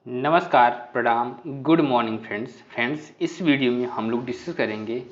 नमस्कार, प्रणाम, good morning friends. इस वीडियो में हम लोग डिस्कस करेंगे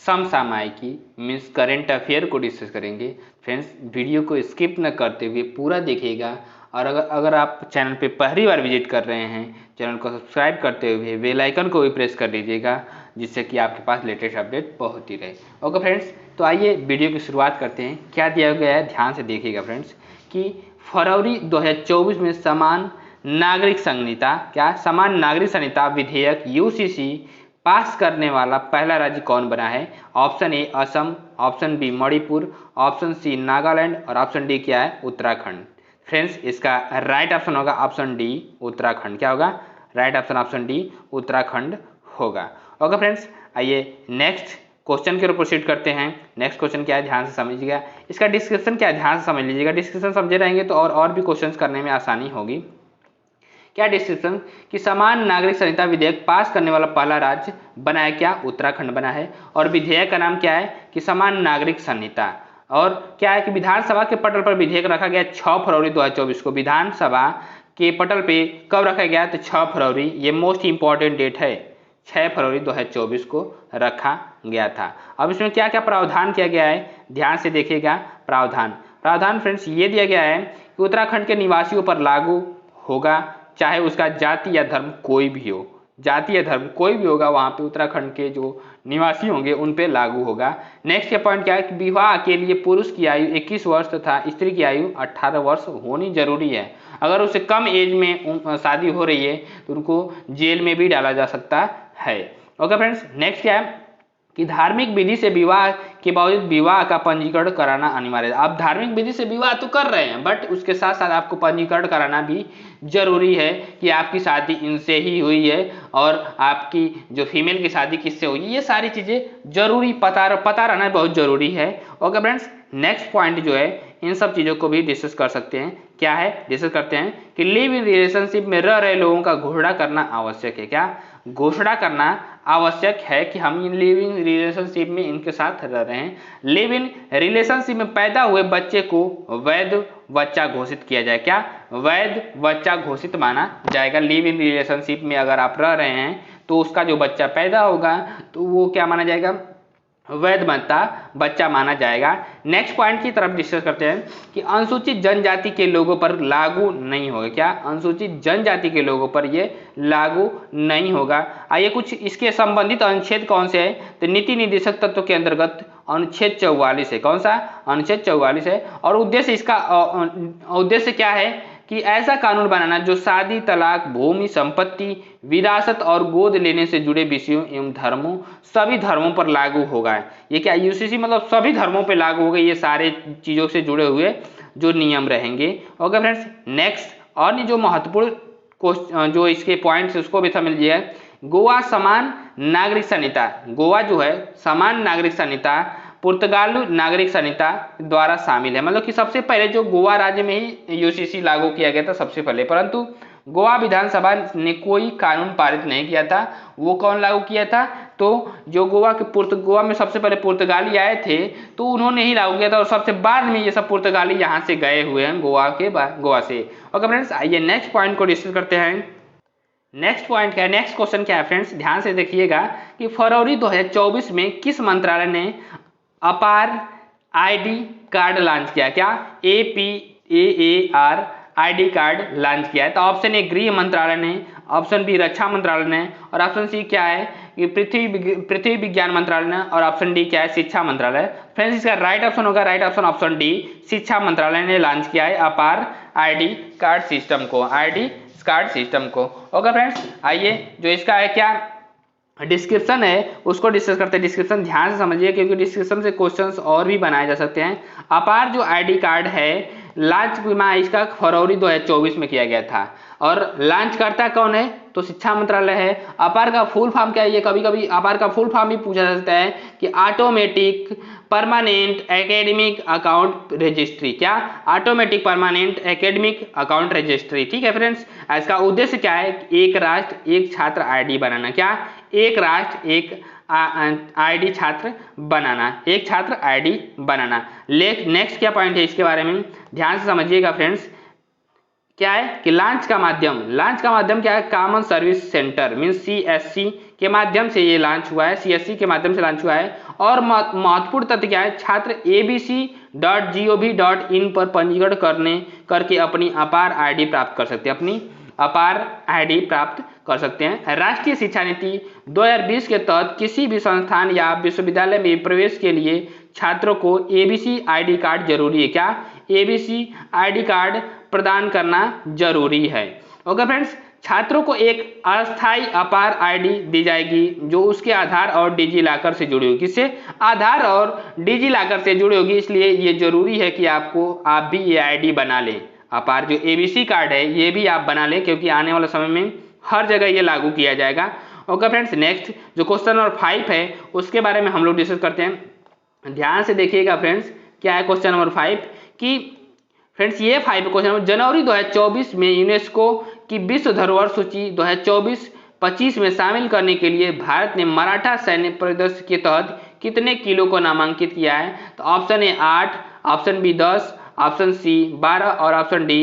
समसामयिकी मीन्स करंट अफेयर को डिस्कस करेंगे। फ्रेंड्स, वीडियो को स्किप न करते हुए पूरा देखिएगा और अगर आप चैनल पे पहली बार विजिट कर रहे हैं, चैनल को सब्सक्राइब करते हुए बेल आइकन को भी प्रेस कर लीजिएगा, जिससे कि आपके पास लेटेस्ट अपडेट पहुँचती रहे। ओके फ्रेंड्स, तो आइए वीडियो की शुरुआत करते हैं। क्या दिया गया है ध्यान से देखिएगा फ्रेंड्स कि फरवरी 2024 में समान नागरिक संहिता विधेयक यूसीसी पास करने वाला पहला राज्य कौन बना है? Option A Assam, option B Manipur, option C Nagaland और ऑप्शन डी क्या है? उत्तराखंड। फ्रेंड्स, इसका राइट ऑप्शन होगा ऑप्शन डी उत्तराखंड। क्या होगा? Right option option D Uttarakhand होगा। ओके फ्रेंड्स, आइए नेक्स्ट क्वेश्चन की ओर प्रोसीड करते हैं। नेक्स्ट क्वेश्चन क्या है ध्यान से समझिएगा। इसका डिस्क्रिप्शन क्या है ध्यान से समझ लीजिएगा। डिस्क्रिप्शन समझे रहेंगे तो और भी क्वेश्चन करने में आसानी होगी। क्या डिस्क्रिप्शन कि समान नागरिक संहिता विधेयक पास करने वाला पहला राज्य बना है क्या? उत्तराखंड बना है। और विधेयक का नाम क्या है? कि समान नागरिक संहिता। और क्या है कि विधानसभा के पटल पर विधेयक रखा गया 6 फरवरी 2024 को। विधानसभा के पटल पे कब रखा गया? तो 6 फरवरी, ये मोस्ट इंपॉर्टेंट डेट है। 6 फरवरी 2024 को रखा गया था। अब इसमें क्या क्या प्रावधान किया गया है ध्यान से देखिएगा। प्रावधान फ्रेंड्स ये दिया गया है कि उत्तराखंड के निवासियों पर लागू होगा, चाहे उसका जाति या धर्म कोई भी हो। जाति या धर्म कोई भी होगा, वहाँ पे उत्तराखंड के जो निवासी होंगे उन पे लागू होगा। नेक्स्ट का पॉइंट क्या है कि विवाह के लिए पुरुष की आयु 21 वर्ष तथा स्त्री की आयु 18 वर्ष होनी जरूरी है। अगर उससे कम एज में शादी हो रही है तो उनको जेल में भी डाला जा सकता है। ओके फ्रेंड्स, नेक्स्ट क्या है कि धार्मिक विधि से विवाह के बावजूद विवाह का पंजीकरण कराना अनिवार्य है। आप धार्मिक विधि से विवाह तो कर रहे हैं, बट उसके साथ साथ आपको पंजीकरण कराना भी जरूरी है कि आपकी शादी इनसे ही हुई है और आपकी जो फीमेल की शादी किससे हुई है। ये सारी चीजें जरूरी पता रहना बहुत जरूरी है। ओके फ्रेंड्स, नेक्स्ट पॉइंट जो है इन सब चीजों को भी डिस्कस कर सकते हैं। क्या है डिस्कस करते हैं कि लिव इन रिलेशनशिप में रह रहे लोगों का घोषणा करना आवश्यक है। क्या घोषणा करना आवश्यक है कि हम इन लिव इन रिलेशनशिप में इनके साथ रह रहे हैं। लिव इन रिलेशनशिप में पैदा हुए बच्चे को वैध बच्चा घोषित किया जाए। क्या वैध बच्चा घोषित माना जाएगा। लिव इन रिलेशनशिप में अगर आप रह रहे हैं तो उसका जो बच्चा पैदा होगा तो वो क्या माना जाएगा? वैध बच्चा माना जाएगा। नेक्स्ट पॉइंट की तरफ डिस्कस करते हैं कि अनुसूचित जनजाति के लोगों पर लागू नहीं होगा। क्या अनुसूचित जनजाति के लोगों पर ये लागू नहीं होगा। आइए कुछ इसके संबंधित अनुच्छेद कौन से है? तो नीति निर्देशक तत्व के अंतर्गत अनुच्छेद 44 है। कौन सा? अनुच्छेद 44 है। और उद्देश्य इसका उद्देश्य क्या है कि ऐसा कानून बनाना जो शादी, तलाक, भूमि, संपत्ति, विरासत और गोद लेने से जुड़े विषयों एवं धर्मों सभी धर्मों पर लागू होगा। ये क्या यूसीसी मतलब सभी धर्मों पर लागू होगा। ये सारे चीजों से जुड़े हुए जो नियम रहेंगे। ओके फ्रेंड्स, नेक्स्ट और जो महत्वपूर्ण जो इसके पॉइंट्स उसको भी समझ लीजिए। गोवा समान नागरिक संहिता, गोवा जो है समान नागरिक संहिता पुर्तगाली नागरिक संहिता द्वारा शामिल है। मतलब कि सबसे पहले जो गोवा राज्य में ही यूसीसी लागू किया गया था सबसे पहले, परंतु गोवा विधानसभा ने कोई कानून पारित नहीं किया था। वो कौन लागू किया था? तो जो गोवा में सबसे पहले पुर्तगाली आए थे तो उन्होंने ही लागू किया था और सबसे बाद में ये सब पुर्तगाली यहाँ से गए हुए हैं गोवा से। ओके फ्रेंड्स, आइए नेक्स्ट पॉइंट को डिस्कस करते हैं। नेक्स्ट पॉइंट क्या है? नेक्स्ट क्वेश्चन क्या है फ्रेंड्स? ध्यान से देखिएगा कि फरवरी 2024 में किस मंत्रालय ने अपार आईडी कार्ड लॉन्च किया? क्या APAAR आईडी कार्ड लॉन्च किया है? तो ऑप्शन ए गृह मंत्रालय ने, ऑप्शन बी रक्षा मंत्रालय ने और ऑप्शन सी क्या है कि पृथ्वी विज्ञान मंत्रालय ने और ऑप्शन डी क्या है? शिक्षा मंत्रालय। फ्रेंड्स, इसका राइट ऑप्शन होगा राइट ऑप्शन ऑप्शन डी, शिक्षा मंत्रालय ने लॉन्च किया है अपार आईडी कार्ड सिस्टम को, आईडी कार्ड सिस्टम को। ओके फ्रेंड्स, आइए जो इसका है क्या डिस्क्रिप्शन है उसको डिस्कस करते हैं। डिस्क्रिप्शन ध्यान से समझिए क्योंकि डिस्क्रिप्शन से क्वेश्चंस और भी बनाए जा सकते हैं। अपार जो आईडी कार्ड है लॉन्च इसका फरवरी 2024 में किया गया था और लॉन्च करता कौन है? तो शिक्षा मंत्रालय है। अपार का फुल फॉर्म क्या है? ये कभी कभी अपार का फुल फॉर्म भी पूछा जाता है कि automatic permanent academic account registry. क्या? Automatic permanent academic account registry. ठीक है फ्रेंड्स, इसका उद्देश्य क्या है? एक राष्ट्र एक छात्र आईडी बनाना। क्या? एक राष्ट्र एक आईडी छात्र बनाना, एक छात्र आईडी बनाना। नेक्स्ट क्या पॉइंट है इसके बारे में ध्यान से समझिएगा फ्रेंड्स क्या है कि लॉन्च का माध्यम क्या है, common service centre means CSC के माध्यम से ये लॉन्च हुआ है, CSC के माध्यम से लॉन्च हुआ है। और महत्वपूर्ण तथ्य क्या है, छात्र abc.gov.in पर पंजीकरण करके अपनी अपार ID प्राप्त कर सकते हैं, अपनी अपार ID प्राप्त कर सकते हैं। राष्ट्रीय शिक्षा नीति 2020 के तहत किसी भी संस्थान या विश्वविद्यालय में प्रवेश के लिए छात्रों को ABC ID कार्ड जरूरी है। क्या ABC ID कार्ड प्रदान करना जरूरी है। ओके फ्रेंड्स, छात्रों को एक अस्थायी अपार ID दी जाएगी जो उसके आधार और डिजिलॉकर से जुड़ी होगी। किससे? आधार और डिजिलॉकर से जुड़ी होगी, इसलिए ये जरूरी है कि आप भी ये ID बना लें। अपार जो ABC कार्ड है ये भी आप बना लें, क्योंकि आने वाले समय में हर जगह ये लागू किया जाएगा। ओके फ्रेंड्स, नेक्स्ट जो क्वेश्चन नंबर 5 है उसके बारे में हम लोग डिस्कस करते हैं। ध्यान से देखिएगा फ्रेंड्स, क्या है क्वेश्चन नंबर 5 कि फ्रेंड्स ये 5 क्वेश्चन, जनवरी 2024 में यूनेस्को की विश्व धरोहर सूची 2024-25 में शामिल करने के लिए भारत ने मराठा सैन्य परिदृश्य के तहत कितने किलो को नामांकित किया है? तो option A 8, option B 10, option C 12 और ऑप्शन डी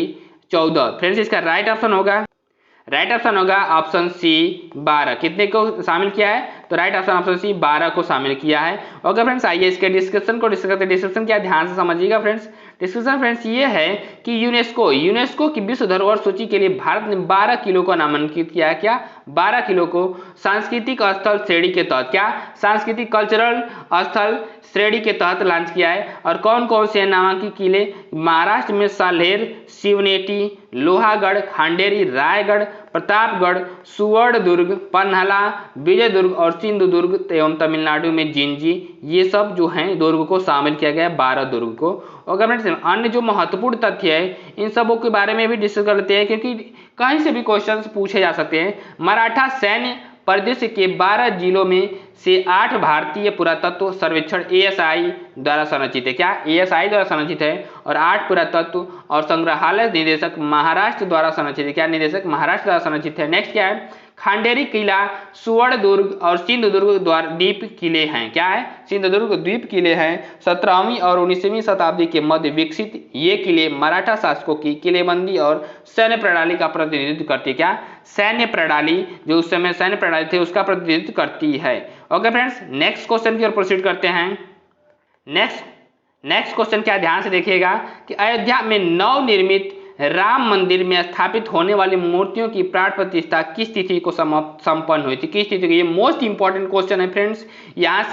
14। फ्रेंड्स इसका राइट ऑप्शन होगा ऑप्शन सी 12। कितने को शामिल किया है? तो राइट ऑप्शन सी 12 को शामिल किया है। ओके फ्रेंड्स, आइए इसके डिस्कशन को डिस्कस करते हैं। डिस्कशन क्या, ध्यान से समझिएगा फ्रेंड्स। डिस्कशन फ्रेंड्स ये है कि यूनेस्को की विश्व धरोहर सूची के लिए भारत ने 12 किलो को नामांकित किया है। क्या? 12 किलो को सांस्कृतिक स्थल श्रेणी के तहत, क्या सांस्कृतिक कल्चरल स्थल श्रेणी के तहत लॉन्च किया है। और कौन कौन से नामांकित किले? महाराष्ट्र में साल्हेर, शिवनेटी, लोहागढ़, खांडेरी, रायगढ़, प्रतापगढ़, सुवर्णदुर्ग, पन्हाला, विजयदुर्ग और सिंधुदुर्ग एवं तमिलनाडु में जिंजी, ये सब जो हैं दुर्ग को शामिल किया गया है, 12 दुर्ग को। और अन्य जो महत्वपूर्ण तथ्य है इन सबों के बारे में भी डिस्कस कर लेते हैं, क्योंकि कहीं से भी क्वेश्चंस पूछे जा सकते हैं। मराठा सैन्य परिदृश्य के 12 जिलों में से 8 भारतीय पुरातत्व सर्वेक्षण ASI द्वारा संरचित है। क्या? ASI द्वारा संरचित है। और 8 पुरातत्व और संग्रहालय निदेशक महाराष्ट्र द्वारा संरचित है। क्या? निदेशक महाराष्ट्र द्वारा संरचित है। नेक्स्ट क्या है? खांडेरी किला, सुवर्णदुर्ग और सिंधुदुर्ग द्वीप किले हैं। क्या है? सिंधुदुर्ग द्वीप किले हैं। 17वीं और 19वीं शताब्दी के मध्य विकसित ये किले मराठा शासकों की किलेबंदी और सैन्य प्रणाली का प्रतिनिधित्व करती है। क्या? सैन्य प्रणाली, जो उस समय सैन्य प्रणाली थी उसका प्रतिनिधित्व करती है। ओके फ्रेंड्स, नेक्स्ट क्वेश्चन की ओर प्रोसीड करते हैं। नेक्स्ट क्वेश्चन क्या, ध्यान से देखिएगा कि अयोध्या में नवनिर्मित राम मंदिर में स्थापित होने वाली मूर्तियों की प्राण प्रतिष्ठा किस तिथि को संपन्न हुई थी? किस तिथि को? ये मोस्ट इंपॉर्टेंट क्वेश्चन है फ्रेंड्स। यहाँ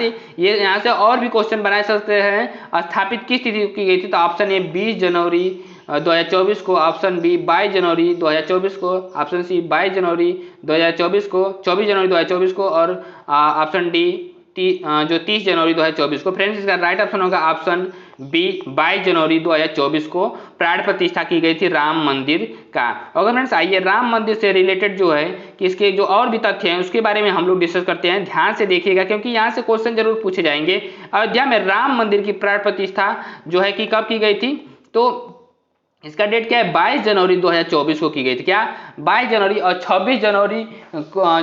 से और भी क्वेश्चन बनाए सकते हैं। स्थापित किस तिथि की गई थी? तो ऑप्शन ए 20 जनवरी 2024 को, ऑप्शन बी 22 जनवरी 2024 को, ऑप्शन सी 22 जनवरी 2024 को, 24 जनवरी 2024 को और ऑप्शन डी जो 30 जनवरी 2024 को। फ्रेंड्स इसका राइट ऑप्शन होगा ऑप्शन बी 22 जनवरी 2024 को प्राण प्रतिष्ठा की गई थी राम मंदिर का। अगर फ्रेंड्स आइए राम मंदिर से रिलेटेड जो है कि इसके जो और भी तथ्य हैं उसके बारे में हम लोग डिस्कस करते हैं। ध्यान से देखिएगा क्योंकि यहाँ से क्वेश्चन जरूर पूछे जाएंगे। अयोध्या में राम मंदिर की प्राण प्रतिष्ठा जो है कि कब की गई थी? तो इसका डेट क्या है? 22 जनवरी 2024 को की गई थी। क्या? 22 जनवरी और 26 जनवरी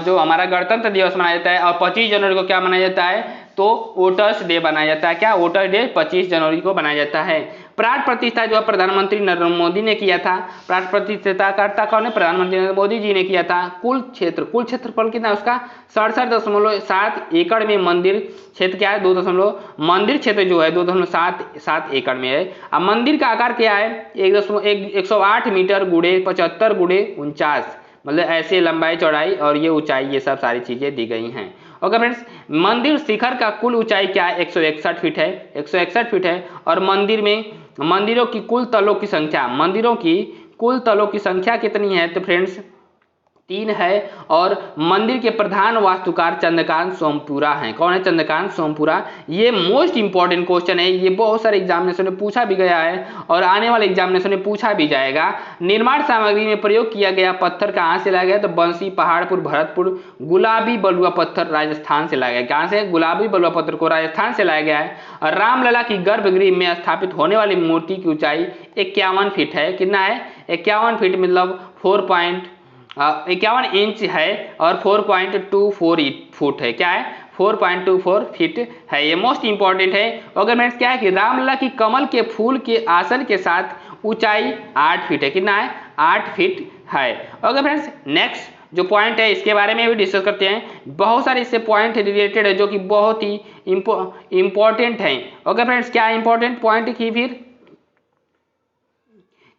जो हमारा गणतंत्र दिवस मनाया जाता है और 25 जनवरी को क्या मनाया जाता है? तो वोटर्स डे बनाया जाता है। क्या? वोटर्स डे 25 जनवरी को बनाया जाता है। प्राण प्रतिष्ठा जो है प्रधानमंत्री नरेंद्र मोदी ने किया था। प्राण प्रतिष्ठाकर्ता कौन है? प्रधानमंत्री नरेंद्र मोदी जी ने किया था। कुल क्षेत्रफल कितना उसका? 67.7 एकड़ में मंदिर क्षेत्र क्या है? 2. मंदिर क्षेत्र जो है 2.7 एकड़ में है। अब मंदिर का आकार क्या है? 108 मीटर गुणे 75 गुणे 49, मतलब ऐसे लंबाई चौड़ाई और ये ऊंचाई, ये सब सारी चीजें दी गई हैं। ओके फ्रेंड्स, मंदिर शिखर का कुल ऊंचाई क्या है? 161 फीट है। 161 फीट है। और मंदिरों की कुल तलों की संख्या कितनी है? तो फ्रेंड्स 3 है। और मंदिर के प्रधान वास्तुकार चंद्रकांत सोमपुरा हैं। कौन है? चंद्रकांत सोमपुरा। ये मोस्ट इंपॉर्टेंट क्वेश्चन है। ये बहुत सारे एग्जामिनेशन में पूछा भी गया है और आने वाले एग्जामिनेशन में पूछा भी जाएगा। निर्माण सामग्री में प्रयोग किया गया पत्थर कहाँ से लाया गया? तो बंसी, पहाड़पुर, भरतपुर। गुलाबी बलुआ पत्थर राजस्थान से लाया गया। कहाँ से? गुलाबी बलुआ पत्थर को राजस्थान से लाया गया है। और रामलला की गर्भगृह में स्थापित होने वाली मूर्ति की ऊंचाई 51 फीट है। कितना है? 51 फीट, मतलब 51 इंच है और 4.24 फुट है। क्या है? 4.24 फीट है। ये मोस्ट इंपॉर्टेंट है। अगर मैं क्या है कि रामलला की कमल के फूल के आसन के साथ ऊंचाई 8 फीट है। कितना है? 8 फीट है। ओके फ्रेंड्स, नेक्स्ट जो पॉइंट है इसके बारे में भी डिस्कस करते हैं। बहुत सारे इससे पॉइंट रिलेटेड है जो कि बहुत ही इंपॉर्टेंट हैं। ओके फ्रेंड्स, क्या इंपॉर्टेंट पॉइंट की फिर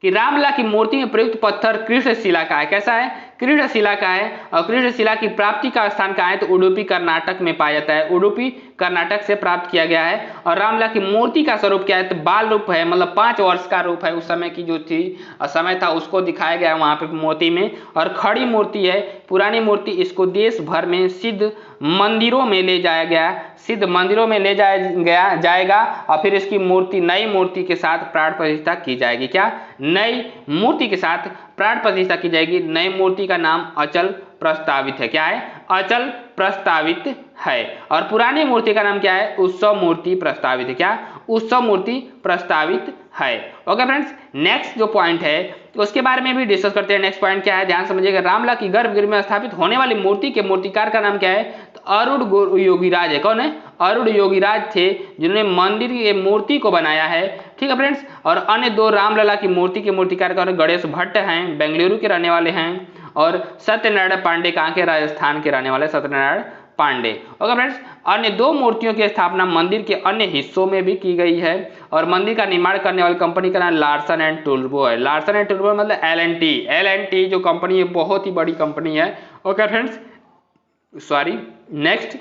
कि रामलला की मूर्ति में प्रयुक्त पत्थर कृष्णशिला का है। कैसा है? कृष्णशिला का है। और कृष्णशिला की प्राप्ति का स्थान कहाँ है? तो उडुपी कर्नाटक में पाया जाता है। उडुपी कर्नाटक से प्राप्त किया गया है। और रामलला की मूर्ति का स्वरूप क्या है? तो बाल रूप है, मतलब 5 वर्ष का रूप है। उस समय की जो थी समय था उसको दिखाया गया है वहां पे मूर्ति में। और खड़ी मूर्ति है, पुरानी मूर्ति। इसको देश भर में सिद्ध मंदिरों में ले जाया गया, सिद्ध मंदिरों में ले जाएगा और फिर इसकी मूर्ति नई मूर्ति के साथ प्राण प्रतिष्ठा की जाएगी। क्या? नई मूर्ति के साथ प्राण प्रतिष्ठा की जाएगी। नई मूर्ति का नाम अचल प्रस्तावित है। क्या है? अचल प्रस्तावित है। और पुरानी मूर्ति का नाम क्या है? उत्सव मूर्ति प्रस्तावित है। क्या? उत्सव मूर्ति प्रस्तावित है। ओके फ्रेंड्स, नेक्स्ट जो पॉइंट है उसके बारे में भी डिस्कस करते हैं। नेक्स्ट पॉइंट क्या है? ध्यान समझिएगा। रामलला की गर्भगृह में स्थापित होने वाली मूर्ति के मूर्तिकार का नाम क्या है? तो अरुण योगीराज है। कौन है? अरुण योगीराज थे जिन्होंने मंदिर की मूर्ति को बनाया है। ठीक है फ्रेंड्स। और अन्य 2 रामलला की मूर्ति के मूर्तिकार गणेश भट्ट हैं, बेंगलुरु के रहने वाले हैं। और सत्यनारायण पांडे कहाँ के? राजस्थान के रहने वाले सत्यनारायण पांडे। ओके फ्रेंड्स, अन्य 2 मूर्तियों की स्थापना मंदिर के अन्य हिस्सों में भी की गई है। और मंदिर का निर्माण करने वाली कंपनी का नाम लार्सन एंड टुब्रो है। लार्सन एंड टुब्रो मतलब L&T जो कंपनी है बहुत ही बड़ी कंपनी है। Okay friends, sorry. नेक्स्ट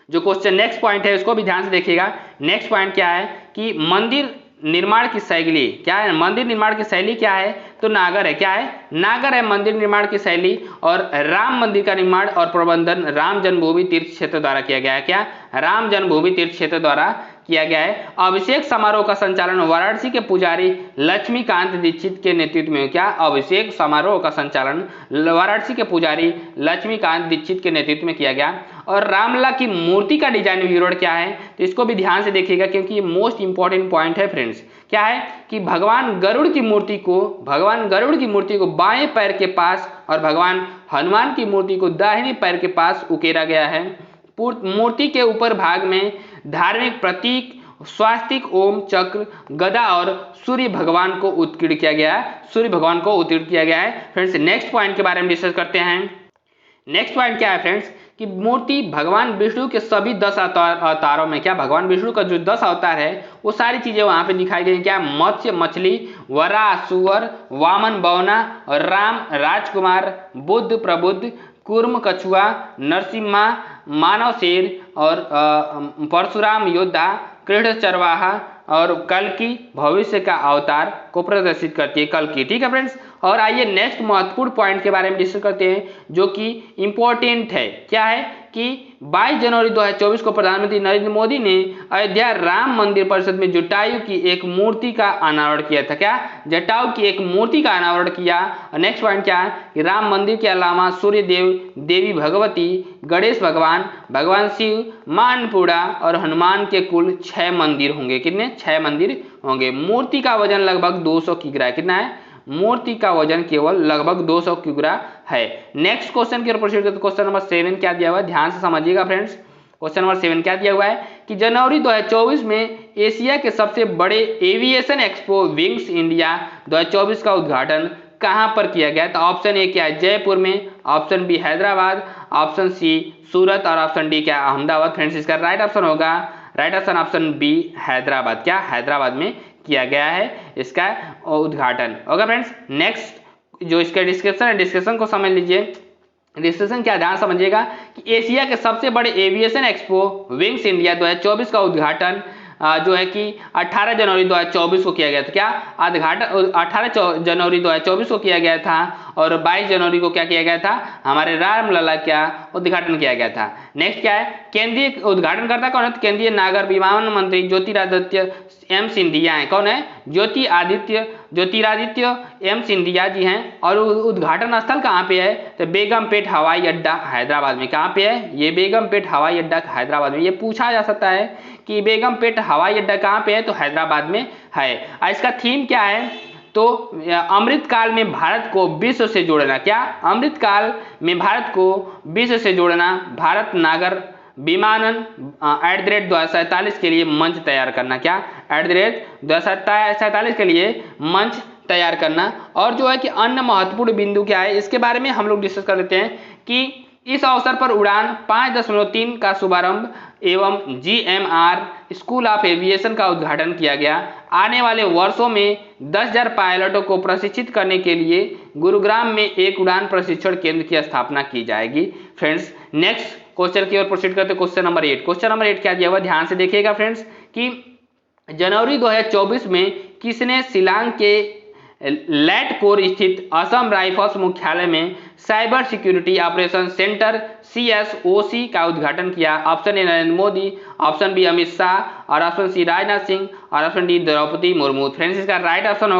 जो क्वेश्चन नेक्स्ट पॉइंट है उसको भी ध्यान से देखिएगा। नेक्स्ट पॉइंट क्या है कि मंदिर निर्माण की शैली क्या है? मंदिर निर्माण की शैली क्या है? तो नागर है। क्या है? नागर है मंदिर निर्माण की शैली। और राम मंदिर का निर्माण और प्रबंधन राम जन्मभूमि तीर्थ क्षेत्र द्वारा किया गया है। क्या? राम जन्मभूमि तीर्थ क्षेत्र द्वारा किया गया है। अभिषेक समारोह का संचालन वाराणसी के पुजारी लक्ष्मीकांत दीक्षित के नेतृत्व में। क्या? अभिषेक समारोह का संचालन वाराणसी के पुजारी लक्ष्मीकांत दीक्षित के नेतृत्व में किया गया। और रामलला की मूर्ति का डिजाइन विवरण क्या है? तो इसको भी ध्यान से देखिएगा क्योंकि ये मोस्ट इंपॉर्टेंट पॉइंट है फ्रेंड्स। क्या है कि भगवान गरुड़ की मूर्ति को बाएं पैर के पास और भगवान हनुमान की मूर्ति को दाहिने पैर के पास उकेरा गया है। मूर्ति के ऊपर भाग में धार्मिक प्रतीक स्वास्तिक, ओम, चक्र, गदा और सूर्य भगवान को उत्कीर्ण किया गया है। फ्रेंड्स, नेक्स्ट पॉइंट के बारे में डिस्कस करते हैं। नेक्स्ट पॉइंट क्या है फ्रेंड्स कि मूर्ति भगवान विष्णु के सभी 10 अवतारों में। क्या? भगवान विष्णु का जो 10 अवतार है वो सारी चीजें वहां पे दिखाई गई। क्या? मत्स्य मछली, वराह सुअर, वामन बौना, और राम राजकुमार, बुद्ध प्रबुद्ध, कूर्म कछुआ, नरसिम्हा मानव शेर, और परशुराम योद्धा, कृष्ण चरवाहा और कल्कि भविष्य का अवतार को प्रदर्शित करती है। कल्कि। ठीक है फ्रेंड्स। और आइए नेक्स्ट महत्वपूर्ण पॉइंट के बारे में डिस्कस करते हैं जो कि इंपॉर्टेंट है। क्या है कि 22 जनवरी 2024 को प्रधानमंत्री नरेंद्र मोदी ने अयोध्या राम मंदिर परिसर में जटायु की एक मूर्ति का अनावरण किया था। क्या? जटायु की एक मूर्ति का अनावरण किया। और नेक्स्ट पॉइंट क्या है कि राम मंदिर के अलावा सूर्य देव, देवी भगवती, गणेश भगवान, भगवान शिव, मां अन्नपूर्णा और हनुमान के कुल 6 मंदिर होंगे। कितने? 6 मंदिर होंगे। मूर्ति का वजन लगभग 200 किग्रा है। कितना है? मूर्ति का वजन केवल लगभग 200 किग्रा है। नेक्स्ट क्वेश्चन की ओर प्रोसीड करते। क्वेश्चन नंबर 7 क्या दिया हुआ है? ध्यान से समझिएगा फ्रेंड्स। क्वेश्चन नंबर 7 क्या दिया हुआ है कि जनवरी 2024 में एशिया के सबसे बड़े एविएशन एक्सपो विंग्स इंडिया 2024 का उद्घाटन कहां पर किया गया? तो ऑप्शन ए क्या है? जयपुर में, option B Hyderabad, option C Surat और ऑप्शन डी क्या? अहमदाबाद। फ्रेंड्स, इसका राइट ऑप्शन होगा, right option option B Hyderabad. क्या? हैदराबाद में किया गया है इसका उद्घाटन। ओके फ्रेंड्स, नेक्स्ट जो इसका डिस्क्रिप्शन है, डिस्क्रिप्शन को समझ लीजिए। डिस्कशन क्या? ध्यान समझिएगा कि एशिया के सबसे बड़े एविएशन एक्सपो विंग्स इंडिया 2024 का उद्घाटन जो है कि 18 जनवरी 2024 को किया गया था। क्या? 18 जनवरी 2024 को किया गया था। और 22 जनवरी को क्या किया गया था? हमारे रामलला क्या उद्घाटन किया गया था। नेक्स्ट क्या है? केंद्रीय उद्घाटनकर्ता कौन है? केंद्रीय नागर विमानन मंत्री ज्योतिरादित्य एम सिंधिया है। कौन है? ज्योतिरादित्य एम सिंधिया जी हैं। और उद्घाटन स्थल कहाँ पे है? तो बेगमपेट हवाई अड्डा हैदराबाद में। कहाँ पे है? ये बेगमपेट हवाई अड्डा हैदराबाद में। ये पूछा जा सकता है कि बेगमपेट हवाई अड्डा कहाँ पे है? तो हैदराबाद में है। इसका थीम क्या है? तो अमृतकाल में भारत को विश्व से जोड़ना। क्या? अमृतकाल में भारत को विश्व से जोड़ना, भारत नागर विमानन @2047 के लिए मंच तैयार करना। क्या? @2047 के लिए मंच तैयार करना। और जो है कि अन्य महत्वपूर्ण बिंदु क्या है इसके बारे में हम लोग डिस्कस कर लेते हैं कि इस अवसर पर उड़ान 5.3 का शुभारंभ एवं GMR स्कूल ऑफ एविएशन का उद्घाटन किया गया। आने वाले वर्षों में 10,000 पायलटों को प्रशिक्षित करने के लिए गुरुग्राम में एक उड़ान प्रशिक्षण केंद्र की स्थापना की जाएगी। फ्रेंड्स नेक्स्ट क्वेश्चन की ओर प्रोसीड करते हैं। Question number 8। क्वेश्चन नंबर 8 क्या दिया हुआ ध्यान से देखिएगा फ्रेंड्स कि जनवरी 2024 में किसने शिलांग के लैटकोर स्थित असम राइफल्स मुख्यालय में cyber security operation centre CSOC का उद्घाटन किया? Option A Narendra Modi, option B Amit Shah और ऑप्शन सी राजनाथ सिंह और option D Draupadi Murmu. Friends इसका राइट ऑप्शन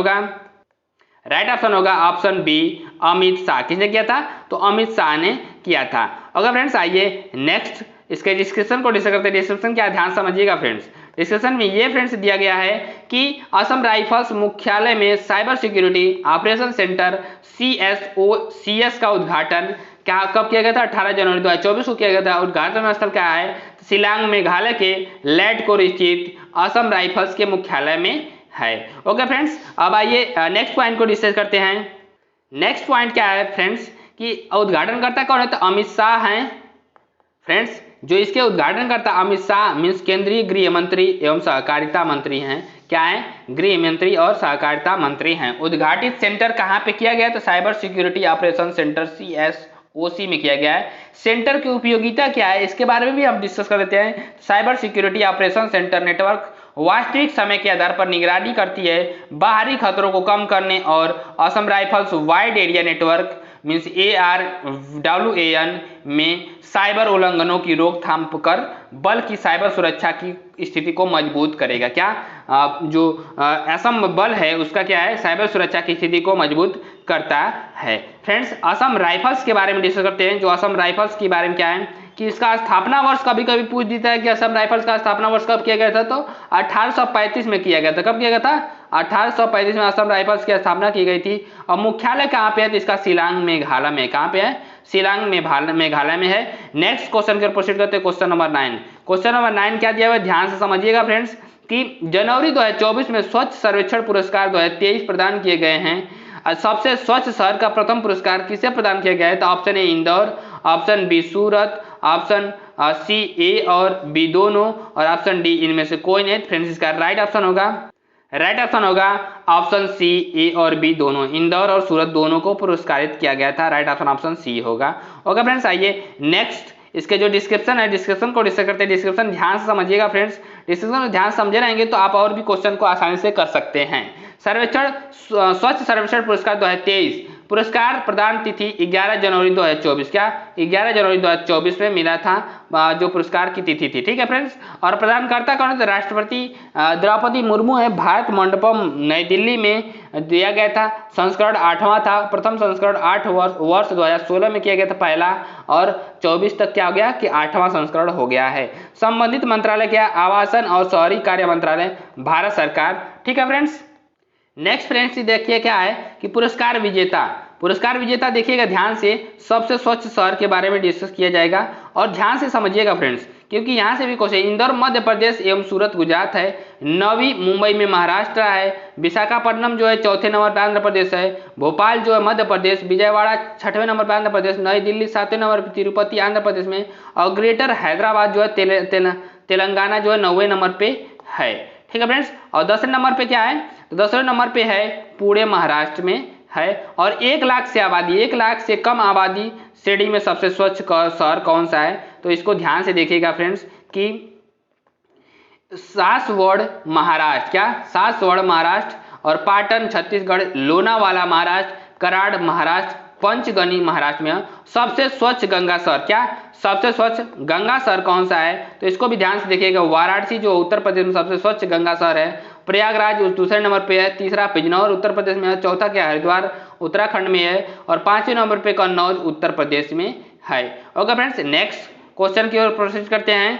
होगा ऑप्शन बी अमित शाह। किसने किया था? तो अमित शाह ने किया था। ओके फ्रेंड्स आइए नेक्स्ट इसके डिस्क्रिप्शन को डिस्कस करते हैं। डिस्क्रिप्शन क्या ध्यान समझिएगा फ्रेंड्स। डिस्कशन में ये फ्रेंड्स दिया गया है कि असम राइफल्स मुख्यालय में cyber security operation centre CSOCS का उद्घाटन क्या कब किया गया था? 18 जनवरी 2024 को किया गया था। उद्घाटन स्थल क्या है? शिलांग मेघालय के लैटकोर स्थित असम राइफल्स के मुख्यालय में है। ओके फ्रेंड्स अब आइए नेक्स्ट पॉइंट को डिस्कस करते हैं। नेक्स्ट पॉइंट क्या है फ्रेंड्स कि उद्घाटनकर्ता कौन है? तो अमित शाह हैं। फ्रेंड्स जो इसके उद्घाटनकर्ता अमित शाह मीन्स केंद्रीय गृह मंत्री एवं सहकारिता मंत्री हैं। क्या है? गृह मंत्री और सहकारिता मंत्री हैं। उद्घाटित सेंटर कहाँ पे किया गया? तो cyber security operation centre CSOC में किया गया है। सेंटर की उपयोगिता क्या है इसके बारे में भी हम डिस्कस कर लेते हैं। Cyber security operation centre network वास्तविक समय के आधार पर निगरानी करती है, बाहरी खतरों को कम करने और Assam rifles wide area network means ARWAN में साइबर उल्लंघनों की रोकथाम कर बल की साइबर सुरक्षा की स्थिति को मजबूत करेगा। क्या जो असम बल है उसका क्या है? साइबर सुरक्षा की स्थिति को मजबूत करता है। फ्रेंड्स असम राइफल्स के बारे में डिस्कस करते हैं। जो असम राइफल्स के बारे में क्या है कि इसका स्थापना वर्ष कभी कभी पूछ देता है कि असम राइफल्स का स्थापना वर्ष कब किया गया था? तो 1835 में किया गया था। कब किया गया था? 1835 में असम राइफल्स की स्थापना की गई थी। और मुख्यालय कहाँ पे है? तो इसका शिलांग मेघालय में। कहाँ पे है? शिलांग मेघालय में है। नेक्स्ट क्वेश्चन की ओर प्रोसीड करते हैं। Question number 9। क्वेश्चन नंबर 9 क्या दिया हुआ है ध्यान से समझिएगा फ्रेंड्स कि जनवरी 2024 में स्वच्छ सर्वेक्षण पुरस्कार 2023 प्रदान किए गए हैं। सबसे स्वच्छ शहर का प्रथम पुरस्कार किसे प्रदान किया गया है? तो option A Indore, option B Surat, option C A और बी दोनों और ऑप्शन डी इनमें से कोई नहीं। फ्रेंड्स इसका राइट ऑप्शन होगा ऑप्शन सी ए और बी दोनों। इंदौर और सूरत दोनों को पुरस्कारित किया गया था। राइट ऑप्शन सी होगा। ओके फ्रेंड्स आइए नेक्स्ट इसके जो डिस्क्रिप्शन है डिस्क्रिप्शन को डिस्कस करते हैं। डिस्क्रिप्शन ध्यान से समझिएगा फ्रेंड्स। डिस्क्रिप्शन ध्यान से समझे रहेंगे तो आप और भी क्वेश्चन को आसानी से कर सकते हैं। स्वच्छ सर्वेक्षण पुरस्कार 2023 पुरस्कार प्रदान तिथि 11 जनवरी 2024। क्या 11 जनवरी 2024 में मिला था जो पुरस्कार की तिथि थी। ठीक है फ्रेंड्स। और प्रदानकर्ता कौन है? तो राष्ट्रपति द्रौपदी मुर्मू है। भारत मंडपम नई दिल्ली में दिया गया था। संस्करण 8वां था। प्रथम संस्करण 8 वर्ष 2016 में किया गया था पहला और 24 तक क्या हो गया कि 8वां संस्करण हो गया है। संबंधित मंत्रालय क्या? आवासन और शहरी कार्य मंत्रालय भारत सरकार। ठीक है फ्रेंड्स। नेक्स्ट फ्रेंड्स देखिए क्या है कि पुरस्कार विजेता देखिएगा ध्यान से। सबसे स्वच्छ शहर के बारे में डिस्कस किया जाएगा और ध्यान से समझिएगा फ्रेंड्स क्योंकि यहाँ से भी क्वेश्चन। इंदौर मध्य प्रदेश एवं सूरत गुजरात है। नवी मुंबई में महाराष्ट्र है। विशाखापट्टनम जो है 4थे नंबर पर आंध्र प्रदेश है। भोपाल जो है मध्य प्रदेश। विजयवाड़ा 6वें नंबर पर आंध्र प्रदेश। नई दिल्ली 7वें नंबर पर। तिरुपति आंध्र प्रदेश में। और ग्रेटर हैदराबाद जो है तेलंगाना जो है 9वें नंबर पे है। ठीक है फ्रेंड्स। और 10वें नंबर पे क्या है? तो 10वें नंबर पे है पुणे महाराष्ट्र में है। और 1 लाख से कम आबादी श्रेणी में सबसे स्वच्छ शहर कौन सा है? तो इसको ध्यान से देखिएगा फ्रेंड्स कि सासवड़ महाराष्ट्र। क्या? सासवड़ महाराष्ट्र और पाटन छत्तीसगढ़, लोनावाला महाराष्ट्र, कराड़ महाराष्ट्र, पंचगनी महाराष्ट्र में। सबसे स्वच्छ गंगा शहर क्या? सबसे स्वच्छ गंगा शहर कौन सा है? तो इसको भी ध्यान से देखिएगा। वाराणसी जो उत्तर प्रदेश में सबसे स्वच्छ गंगा शहर है। प्रयागराज उस दूसरे नंबर पे है। तीसरा बिजनौर उत्तर प्रदेश में है। चौथा क्या? हरिद्वार उत्तराखंड में है। और 5वें नंबर पे कन्नौज उत्तर प्रदेश में है। ओके फ्रेंड्स नेक्स्ट क्वेश्चन की ओर प्रोसीड करते हैं।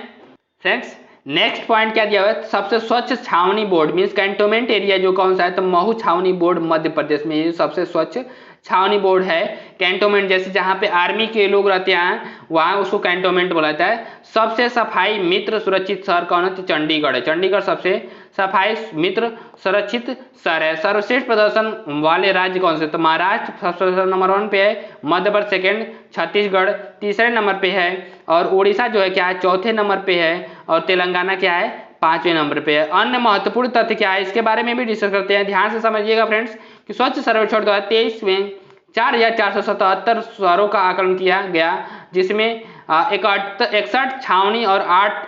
फ्रेंड्स नेक्स्ट पॉइंट क्या दिया हुआ है? सबसे स्वच्छ छावनी बोर्ड मीन्स कैंटोनमेंट एरिया जो कौन सा है? तो महू छावनी बोर्ड मध्य प्रदेश में ये सबसे स्वच्छ छावनी बोर्ड है। कैंटोनमेंट जैसे जहाँ पे आर्मी के लोग रहते हैं वहाँ उसको कैंटोनमेंट बोला जाता है। सबसे सफाई मित्र सुरक्षित शहर कौन है? तो चंडीगढ़ है। चंडीगढ़ सबसे सफाई मित्र सुरक्षित शहर है। सर्वश्रेष्ठ प्रदर्शन वाले राज्य कौन से? तो महाराष्ट्र नंबर 1 पे है, मध्य प्रदेश सेकेंड, छत्तीसगढ़ तीसरे नंबर पे है, और उड़ीसा जो है क्या है? चौथे नंबर पे है, और तेलंगाना क्या है? 5वें नंबर पे है। अन्य महत्वपूर्ण तथ्य क्या है? इसके बारे में भी डिस्कस करते हैं। ध्यान से समझिएगा फ्रेंड्स कि स्वच्छ सर्वेक्षण 2023 में 4477 शहरों का आकलन किया गया, जिसमें 61 छावनी और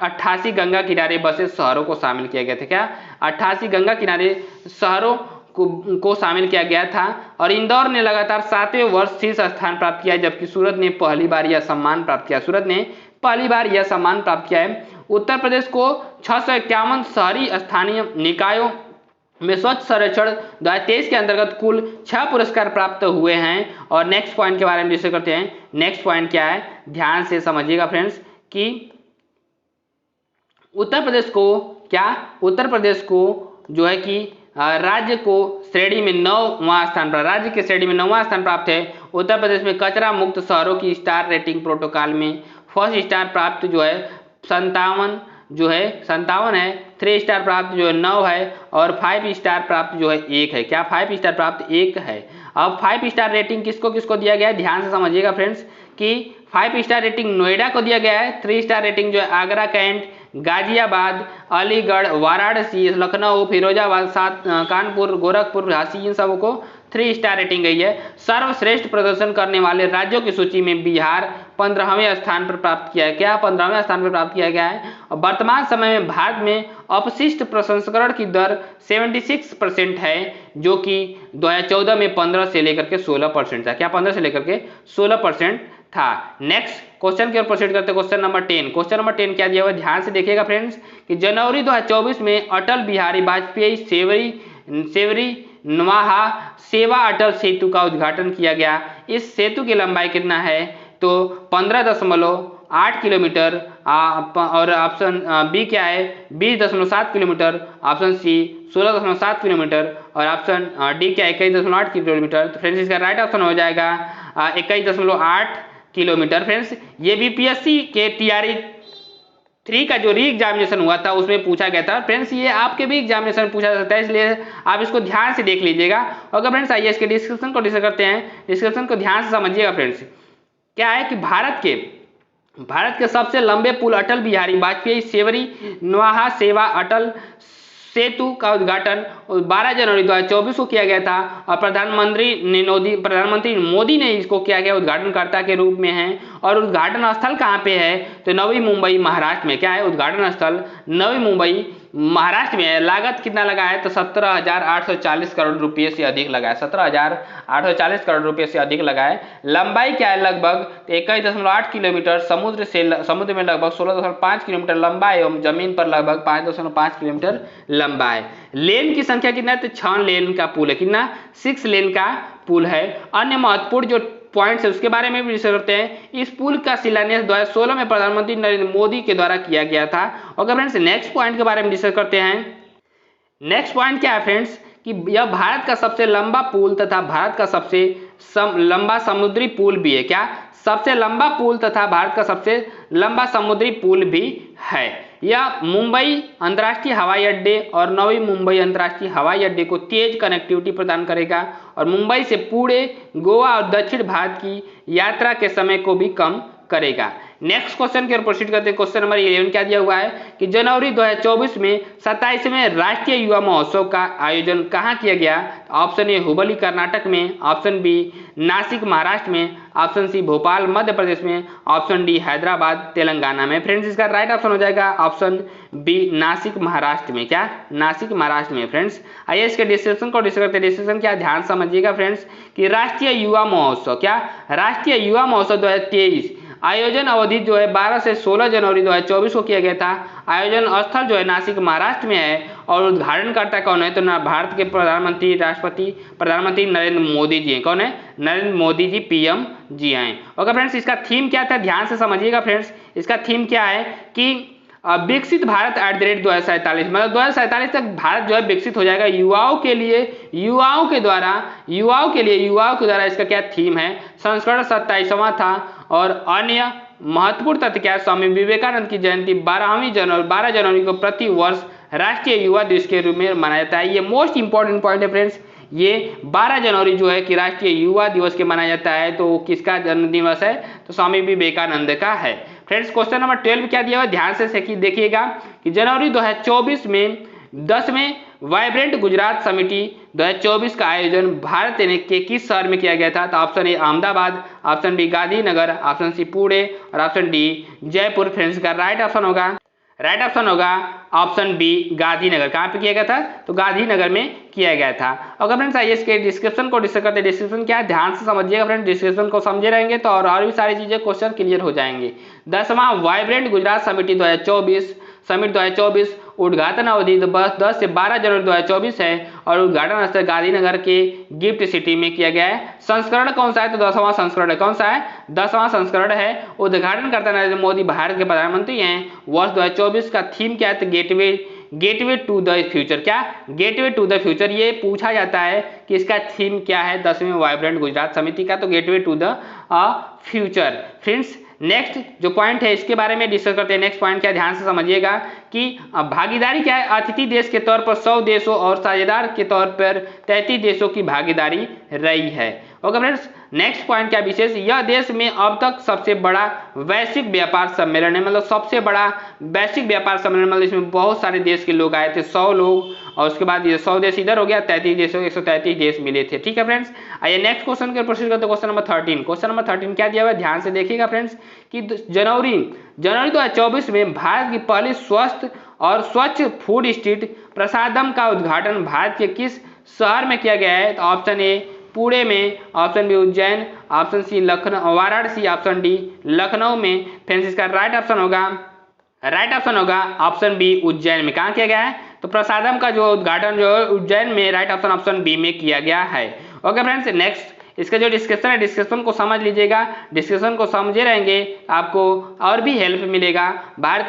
88 गंगा किनारे बसे शहरों को शामिल किया गया था। क्या? 88 गंगा किनारे शहरों को शामिल किया गया था। और इंदौर ने लगातार 7वें वर्ष शीर्ष स्थान प्राप्त किया, जबकि सूरत ने पहली बार यह सम्मान प्राप्त किया। सूरत ने पहली बार यह सम्मान प्राप्त किया है। उत्तर प्रदेश को 651 शहरी स्थानीय निकायों में स्वच्छ सर्वेक्षण 2023 के अंतर्गत कुल 6 पुरस्कार प्राप्त हुए हैं। और नेक्स्ट पॉइंट के बारे में डिस्कस करते हैं। नेक्स्ट पॉइंट क्या है? ध्यान से समझिएगा फ्रेंड्स कि उत्तर प्रदेश को जो है कि राज्य को श्रेणी में 9वां स्थान प्राप्त, राज्य के श्रेणी में 9वां स्थान प्राप्त है। उत्तर प्रदेश में कचरा मुक्त शहरों की स्टार रेटिंग प्रोटोकॉल में फर्स्ट स्टार प्राप्त जो है 57 है, 3 स्टार प्राप्त जो है 9 है, और 5 स्टार प्राप्त जो है 1 है। क्या? 5 स्टार प्राप्त 1 है। अब 5 स्टार रेटिंग किसको किसको दिया गया है? ध्यान से समझिएगा फ्रेंड्स कि 5 स्टार रेटिंग नोएडा को दिया गया है, 3 स्टार रेटिंग जो है आगरा कैंट, गाजियाबाद, अलीगढ़, वाराणसी, लखनऊ, फिरोजाबाद, कानपुर, गोरखपुर, झांसी, इन सबों को 3 स्टार रेटिंग गई है। सर्वश्रेष्ठ प्रदर्शन करने वाले राज्यों की सूची में बिहार 15वें स्थान पर प्राप्त किया है। क्या? 15वें स्थान पर प्राप्त किया गया है। और वर्तमान समय में भारत में अपशिष्ट प्रसंस्करण की दर 76% है, जो कि 2014 में 15 से लेकर के 16% था। क्या? 15 से लेकर के 16% था। नेक्स्ट क्वेश्चन की ओर प्रोसीड करते हैं। Question number 10। क्वेश्चन नंबर 10 क्या दिया हुआ है? ध्यान से देखिएगा फ्रेंड्स कि जनवरी 2024 में अटल बिहारी वाजपेयी सेवरी नवाहा सेवा अटल सेतु का उद्घाटन किया गया। इस सेतु की लंबाई कितना है? तो 15.8 किलोमीटर, और ऑप्शन बी क्या है? 20.7 किलोमीटर, ऑप्शन सी 16.7 किलोमीटर, और ऑप्शन डी क्या है? 21.8 किलोमीटर। तो फ्रेंड्स इसका राइट ऑप्शन हो जाएगा 21.8 किलोमीटर। फ्रेंड्स ये बीपीएससी के टीआरई 3 का जो री एग्जामिनेशन हुआ था उसमें पूछा गया था। फ्रेंड्स ये आपके भी एग्जामिनेशन में पूछा जा सकता है, इसलिए आप इसको ध्यान से देख लीजिएगा। और फ्रेंड्स आइए इसके डिस्क्रिप्शन को डिस्कस करते हैं। डिस्क्रिप्शन को ध्यान से समझिएगा फ्रेंड्स। क्या है कि भारत के सबसे लंबे पुल अटल बिहारी वाजपेयी सेवरी नवाहा सेवा अटल सेतु का उद्घाटन 12 जनवरी 2024 को किया गया था। और प्रधानमंत्री मोदी ने इसको किया गया उद्घाटनकर्ता के रूप में है। और उद्घाटन स्थल कहाँ पे है? तो नवी मुंबई महाराष्ट्र में। क्या है? उद्घाटन स्थल नवी मुंबई महाराष्ट्र में है। लागत कितना लगा है? तो 17,840 करोड़ रुपये से अधिक लगा है। 17,840 करोड़ रुपये से अधिक लगा है। लंबाई क्या है? लगभग 21.8 किलोमीटर, समुद्र में लगभग 16.5 किलोमीटर लंबा है, एवं जमीन पर लगभग 5.5 किलोमीटर लंबा है। लेन की संख्या कितना है? तो 6 लेन का पुल है। कितना? 6 लेन का पुल है। अन्य महत्वपूर्ण जो पॉइंट्स है उसके बारे में भी डिस्कस करते हैं। इस पुल का शिलान्यास 2016 में प्रधानमंत्री नरेंद्र मोदी के द्वारा किया गया था। ओके फ्रेंड्स नेक्स्ट पॉइंट के बारे में डिस्कस करते हैं। नेक्स्ट पॉइंट क्या है फ्रेंड्स कि यह भारत का सबसे लंबा पुल तथा भारत का सबसे लंबा समुद्री पुल भी है। क्या? सबसे लंबा पुल तथा भारत का सबसे लंबा समुद्री पुल भी है। यह मुंबई अंतर्राष्ट्रीय हवाई अड्डे और नवी मुंबई अंतर्राष्ट्रीय हवाई अड्डे को तेज कनेक्टिविटी प्रदान करेगा, और मुंबई से पूरे गोवा और दक्षिण भारत की यात्रा के समय को भी कम करेगा। नेक्स्ट क्वेश्चन की ओर प्रोसीड करते हैं। क्वेश्चन नंबर 11 क्या दिया हुआ है कि जनवरी 2024 में 27वें राष्ट्रीय युवा महोत्सव का आयोजन कहाँ किया गया? ऑप्शन ए हुबली कर्नाटक में, ऑप्शन बी नासिक महाराष्ट्र में, ऑप्शन सी भोपाल मध्य प्रदेश में, ऑप्शन डी हैदराबाद तेलंगाना में। फ्रेंड्स इसका राइट ऑप्शन हो जाएगा ऑप्शन बी नासिक महाराष्ट्र में। क्या? नासिक महाराष्ट्र में। फ्रेंड्स आइए इसके डिस्क्रिप्शन को डिस्कस करते हैं। डिस्क्रिप्शन क्या? ध्यान समझिएगा फ्रेंड्स कि राष्ट्रीय युवा महोत्सव, क्या राष्ट्रीय युवा महोत्सव 2023 आयोजन अवधि जो है 12 से 16 जनवरी 2024 को किया गया था। आयोजन स्थल जो है नासिक महाराष्ट्र में है, और उद्घाटनकर्ता कौन है? तो भारत के प्रधानमंत्री नरेंद्र मोदी जी हैं। कौन है? नरेंद्र मोदी जी पीएम जी हैं। ओके फ्रेंड्स इसका थीम क्या था? ध्यान से समझिएगा फ्रेंड्स। इसका थीम क्या है कि विकसित भारत @ 2047, मतलब 2047 तक भारत जो है विकसित हो जाएगा। युवाओं के द्वारा इसका क्या थीम है? संस्करण 27वां था। और अन्य महत्वपूर्ण तथ्य क्या है? स्वामी विवेकानंद की जयंती 12 जनवरी को प्रति वर्ष राष्ट्रीय युवा दिवस के रूप में मनाया जाता है। ये मोस्ट इंपॉर्टेंट पॉइंट है फ्रेंड्स। ये 12 जनवरी जो है कि राष्ट्रीय युवा दिवस के मनाया जाता है। तो किसका जन्म दिवस है? तो स्वामी विवेकानंद का है। फ्रेंड्स क्वेश्चन नंबर 12 क्या दिया हुआ? ध्यान से देखिएगा कि जनवरी 2024 में 10वें वाइब्रेंट गुजरात समिति 2024 का आयोजन भारत के किस शहर में किया गया था? तो option A Ahmedabad, option B Gandhinagar, option C Pune और ऑप्शन डी जयपुर। फ्रेंड्स का राइट ऑप्शन होगा ऑप्शन बी गांधीनगर। कहाँ पे किया गया था? तो गांधीनगर में किया गया था। अगर फ्रेंड्स आइए इसके डिस्क्रिप्शन को डिस्कस करते हैं। डिस्क्रिप्शन क्या है? ध्यान से समझिएगा फ्रेंड्स। डिस्क्रिप्शन को समझे रहेंगे तो और भी सारी चीजें क्वेश्चन क्लियर हो जाएंगे। 10वां वाइब्रेंट गुजरात समिति 2024 उद्घाटन अवधि 10 से 12 जनवरी 2024 है और उद्घाटन स्थल गांधीनगर के गिफ्ट सिटी में किया गया है। संस्करण कौन सा है? तो 10वां संस्करण है। कौन सा है? 10वां संस्करण है। उद्घाटन करता नरेंद्र मोदी भारत के प्रधानमंत्री हैं। वर्ष 2024 का थीम क्या है? तो गेटवे टू द फ्यूचर। क्या? Gateway to the future. ये पूछा जाता है कि इसका थीम क्या है 10वें वाइब्रेंट गुजरात समिति का? तो gateway to the future. Friends next जो पॉइंट है इसके बारे में डिस्कस करते हैं। नेक्स्ट पॉइंट क्या? ध्यान से समझिएगा कि भागीदारी क्या है? अतिथि देश के तौर पर 100 देशों और साझेदार के तौर पर 33 देशों की भागीदारी रही है। ओके फ्रेंड्स, नेक्स्ट पॉइंट क्या विशेष? यह देश में अब तक सबसे बड़ा वैश्विक व्यापार सम्मेलन है। मतलब सबसे बड़ा वैश्विक व्यापार सम्मेलन, मतलब इसमें बहुत सारे देश के लोग आए थे, 100 लोग, और उसके बाद ये 100 देश इधर हो गया, 33 देशों 133 देश मिले थे। ठीक है फ्रेंड्स, आइए नेक्स्ट क्वेश्चन के प्रोसीड करते हैं। Question number 13। क्वेश्चन नंबर 13 क्या दिया हुआ है? ध्यान से देखिएगा फ्रेंड्स कि जनवरी 2024 में भारत की पहली स्वस्थ और स्वच्छ फूड स्ट्रीट प्रसादम का उद्घाटन भारत के किस शहर में किया गया है? तो ऑप्शन ए पुणे में, option B Ujjain, option C Lucknow Varanasi, option D Lucknow में। फ्रेंड्स इसका राइट ऑप्शन होगा ऑप्शन बी उज्जैन में। कहाँ किया गया है? तो प्रसादम का जो उद्घाटन जो है उज्जैन में, राइट ऑप्शन बी में किया गया है। ओके फ्रेंड्स, नेक्स्ट इसका जो डिस्कशन है डिस्कशन को समझ लीजिएगा। डिस्कशन को समझे रहेंगे आपको और भी हेल्प मिलेगा। भारत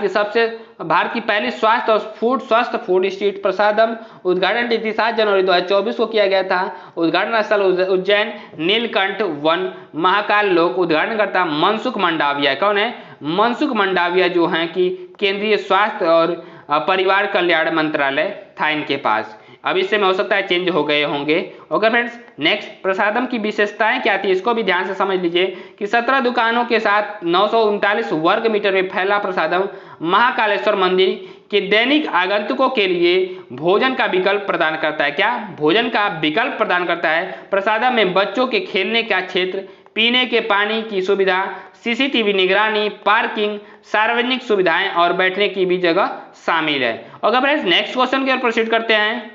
की पहली स्वस्थ फूड स्ट्रीट प्रसादम उद्घाटन तिथि 7 जनवरी 2024 को किया गया था। उद्घाटन स्थल उज्जैन नीलकंठ वन महाकाल लोक। उद्घाटनकर्ता मनसुख मंडाविया। कौन है? मनसुख मंडाविया जो हैं कि केंद्रीय स्वास्थ्य और परिवार कल्याण मंत्रालय था इनके पास। अब इससे में हो सकता है चेंज हो गए होंगे। ओके फ्रेंड्स, नेक्स्ट प्रसादम की विशेषताएं क्या थी इसको भी ध्यान से समझ लीजिए कि 17 दुकानों के साथ 939 वर्ग मीटर में फैला प्रसादम महाकालेश्वर मंदिर के दैनिक आगंतुकों के लिए भोजन का विकल्प प्रदान करता है। क्या? भोजन का विकल्प प्रदान करता है। प्रसादम में बच्चों के खेलने का क्षेत्र, पीने के पानी की सुविधा, सीसीटीवी निगरानी, पार्किंग, सार्वजनिक सुविधाएं और बैठने की भी जगह शामिल है। ओके फ्रेंड्स, नेक्स्ट क्वेश्चन की ओर प्रोसीड करते हैं।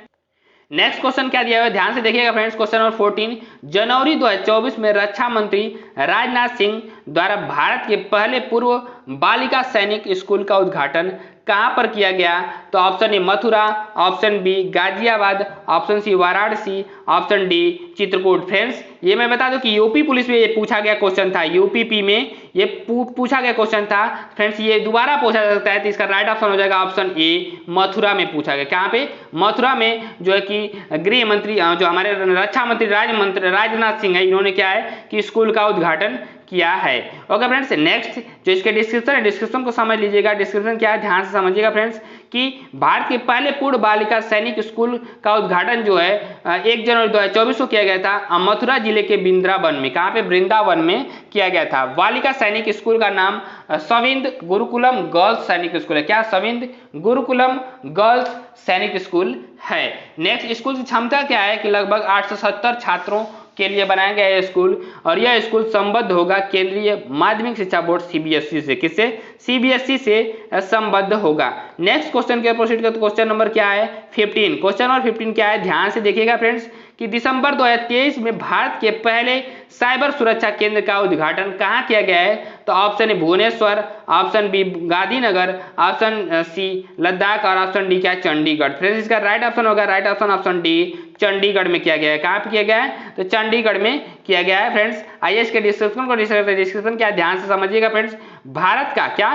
नेक्स्ट क्वेश्चन क्या दिया हुआ है? ध्यान से देखिएगा फ्रेंड्स। Question number 14। जनवरी 2024 में रक्षा मंत्री राजनाथ सिंह द्वारा भारत के पहले पूर्व बालिका सैनिक स्कूल का उद्घाटन कहां पर किया गया? तो option A Mathura, option B Ghaziabad, option C Varanasi, option D Chitrakoot. Friends ये मैं बता दूं कि यूपी पुलिस में ये पूछा गया क्वेश्चन था। यूपीपी में ये पूछा गया क्वेश्चन था। फ्रेंड्स ये दोबारा पूछा जा सकता है, तो इसका राइट ऑप्शन हो जाएगा ऑप्शन ए मथुरा में पूछा गया। कहाँ पे? मथुरा में, जो है कि गृह मंत्री जो हमारे रक्षा मंत्री राजनाथ सिंह है, इन्होंने क्या है कि स्कूल का उद्घाटन किया है। ओके फ्रेंड्स, नेक्स्ट जो इसके डिस्क्रिप्शन है डिस्क्रिप्शन को समझ लीजिएगा। डिस्क्रिप्शन क्या है? ध्यान से समझिएगा फ्रेंड्स कि भारत के पहले पूर्ण बालिका सैनिक स्कूल का उद्घाटन जो है 1 जनवरी 2024 को किया गया था मथुरा जिले के वृंदावन में। कहाँ पे? वृंदावन में किया गया था। बालिका सैनिक स्कूल का नाम सविंद गुरुकुलम गर्ल्स सैनिक स्कूल है। क्या? सविंद गुरुकुलम गर्ल्स सैनिक स्कूल है। नेक्स्ट, स्कूल की क्षमता क्या है कि लगभग 870 छात्रों के लिए बनाया गया है स्कूल, और यह स्कूल संबद्ध होगा केंद्रीय माध्यमिक शिक्षा बोर्ड सीबीएसई से। किससे? सीबीएसई से संबद्ध होगा। नेक्स्ट क्वेश्चन के प्रोसीड करते। क्वेश्चन नंबर क्या है? 15। क्वेश्चन नंबर 15 क्या है? ध्यान से देखिएगा फ्रेंड्स कि दिसंबर 2023 में भारत के पहले साइबर सुरक्षा केंद्र का उद्घाटन कहाँ किया गया है? तो option A Bhubaneswar, option B Gandhinagar, option C Ladakh और ऑप्शन डी क्या? चंडीगढ़। फ्रेंड्स इसका राइट ऑप्शन होगा ऑप्शन डी चंडीगढ़ में किया गया है। कहाँ पे किया गया है? तो चंडीगढ़ में किया गया है। फ्रेंड्स आइए इसके डिस्क्रिप्शन को डिस्कस करते हैं। डिस्क्रिप्शन क्या? ध्यान से समझिएगा फ्रेंड्स। भारत का क्या?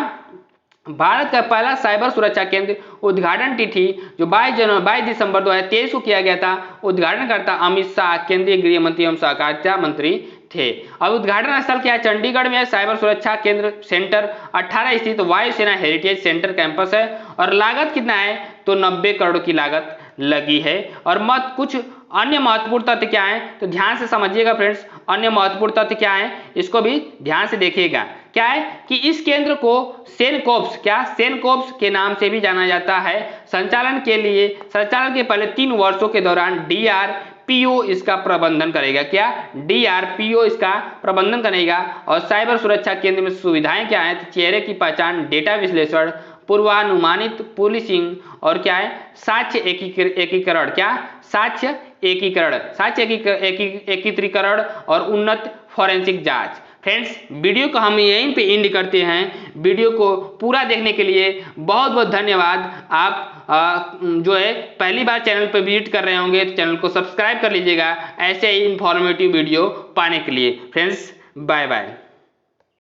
भारत का पहला साइबर सुरक्षा केंद्र उद्घाटन तिथि जो 22 दिसंबर 2023 को किया गया था। उद्घाटनकर्ता अमित शाह केंद्रीय गृह मंत्री एवं सहकारिता मंत्री थे। अब उद्घाटन स्थल क्या है? चंडीगढ़ में है। साइबर सुरक्षा केंद्र सेंटर 18 स्थित वायुसेना हेरिटेज सेंटर कैंपस है और लागत कितना है? तो 90 करोड़ की लागत लगी है। और कुछ अन्य महत्वपूर्ण तथ्य क्या है? तो ध्यान से समझिएगा फ्रेंड्स, अन्य महत्वपूर्ण तथ्य क्या है इसको भी ध्यान से देखिएगा। क्या है कि इस केंद्र को सेनकोप्स सेनकोप्स के नाम से भी जाना जाता है। संचालन के पहले 3 वर्षों के दौरान DRPO इसका प्रबंधन करेगा। क्या? DRPO इसका प्रबंधन करेगा। और साइबर सुरक्षा केंद्र में सुविधाएं क्या है? तो चेहरे की पहचान, डेटा विश्लेषण, पूर्वानुमानित पुलिसिंग और क्या है? साक्ष्य एकीकरण। क्या? साक्ष्य एकत्रीकरण और उन्नत फॉरेंसिक जांच। फ्रेंड्स, वीडियो को हम यहीं पे एंड करते हैं। वीडियो को पूरा देखने के लिए बहुत बहुत धन्यवाद। आप जो है पहली बार चैनल पर विजिट कर रहे होंगे तो चैनल को सब्सक्राइब कर लीजिएगा ऐसे ही इंफॉर्मेटिव वीडियो पाने के लिए। Friends, bye bye.